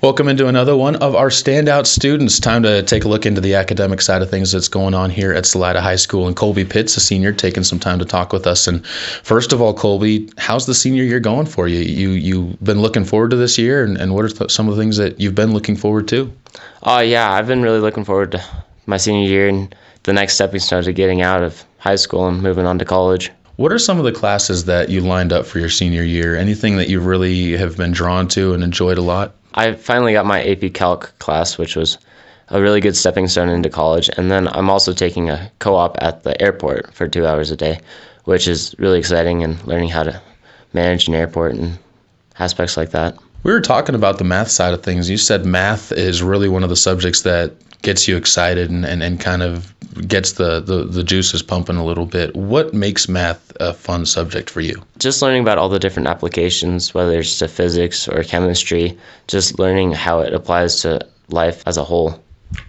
Welcome into another one of our standout students. Time to take a look into the academic side of things that's going on here at Salida High School. And Colby Pitts, a senior, taking some time to talk with us. And first of all, Colby, how's the senior year going for you? You've been looking forward to this year, and what are some of the things that you've been looking forward to? Yeah, I've been really looking forward to my senior year and the next stepping stone to getting out of high school and moving on to college. What are some of the classes that you lined up for your senior year? Anything that you really have been drawn to and enjoyed a lot? I finally got my AP Calc class, which was a really good stepping stone into college. And then I'm also taking a co-op at the airport for 2 hours a day, which is really exciting, and learning how to manage an airport and aspects like that. We were talking about the math side of things. You said math is really one of the subjects that gets you excited and kind of gets the juices pumping a little bit. What makes math a fun subject for you? Just learning about all the different applications, whether it's to physics or chemistry, just learning how it applies to life as a whole.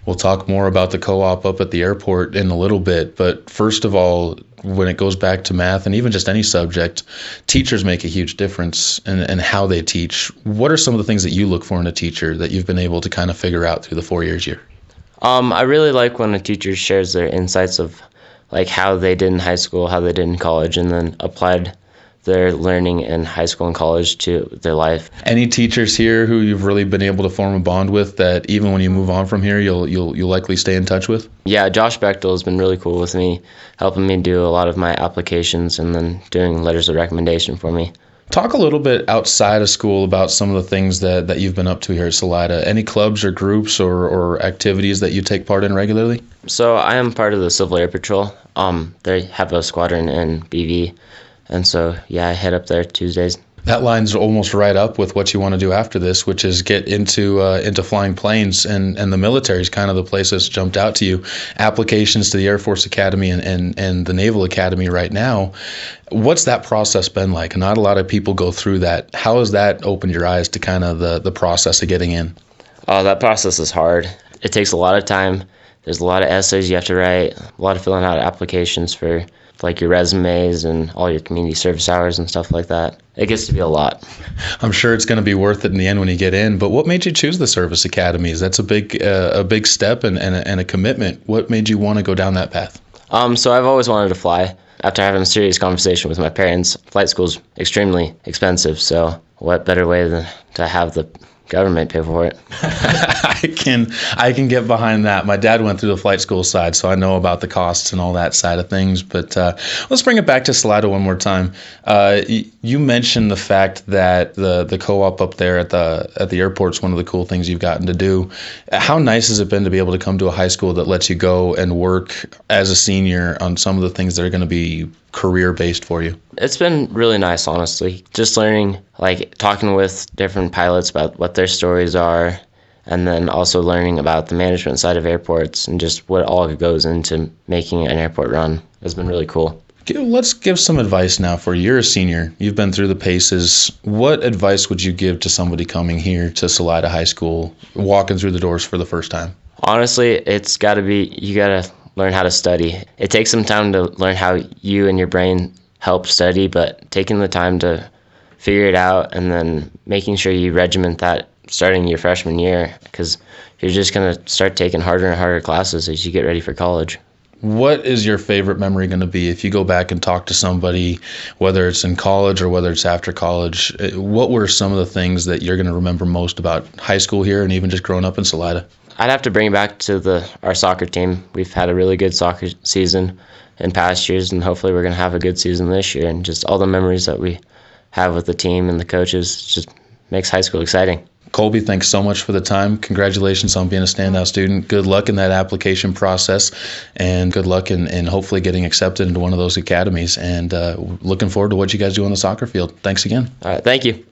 We'll talk more about the co-op up at the airport in a little bit, but first of all, when it goes back to math and even just any subject, teachers make a huge difference in how they teach. What are some of the things that you look for in a teacher that you've been able to kind of figure out through the 4 years here? I really like when a teacher shares their insights of like how they did in high school, how they did in college, and then applied their learning in high school and college to their life. Any teachers here who you've really been able to form a bond with that even when you move on from here, you'll likely stay in touch with? Yeah, Josh Bechtel has been really cool with me, helping me do a lot of my applications and then doing letters of recommendation for me. Talk a little bit outside of school about some of the things that you've been up to here at Salida. Any clubs or groups or activities that you take part in regularly? So I am part of the Civil Air Patrol. They have a squadron in BV, and so yeah, I head up there Tuesdays. That lines almost right up with what you want to do after this, which is get into flying planes, and the military is kind of the place that's jumped out to you. Applications to the Air Force Academy and the Naval Academy right now. What's that process been like? Not a lot of people go through that. How has that opened your eyes to kind of the process of getting in? That process is hard. It takes a lot of time. There's a lot of essays you have to write, a lot of filling out applications for like your resumes and all your community service hours and stuff like that. It gets to be a lot. I'm sure it's going to be worth it in the end when you get in. But what made you choose the service academies? That's a big step and a commitment. What made you want to go down that path? So I've always wanted to fly. After having a serious conversation with my parents, flight school's extremely expensive. So what better way than to have the government pay for it? I can get behind that. My dad went through the flight school side, so I know about the costs and all that side of things. But let's bring it back to Salida one more time. You mentioned the fact that the co-op up there at the airport is one of the cool things you've gotten to do. How nice has it been to be able to come to a high school that lets you go and work as a senior on some of the things that are going to be career-based for you? It's been really nice, honestly. Just learning, like talking with different pilots about what their stories are, and then also learning about the management side of airports and just what all goes into making an airport run has been really cool. Let's give some advice now for you. You're a senior. You've been through the paces. What advice would you give to somebody coming here to Salida High School, walking through the doors for the first time? Honestly, you gotta learn how to study. It takes some time to learn how you and your brain help study, but taking the time to figure it out and then making sure you regiment that starting your freshman year, because you're just going to start taking harder and harder classes as you get ready for college. What is your favorite memory going to be if you go back and talk to somebody, whether it's in college or whether it's after college? What were some of the things that you're going to remember most about high school here and even just growing up in Salida? I'd have to bring it back to our soccer team. We've had a really good soccer season in past years, and hopefully we're going to have a good season this year. And just all the memories that we have with the team and the coaches just makes high school exciting. Colby, thanks so much for the time. Congratulations on being a standout student. Good luck in that application process, and good luck in hopefully getting accepted into one of those academies. And looking forward to what you guys do on the soccer field. Thanks again. All right, thank you.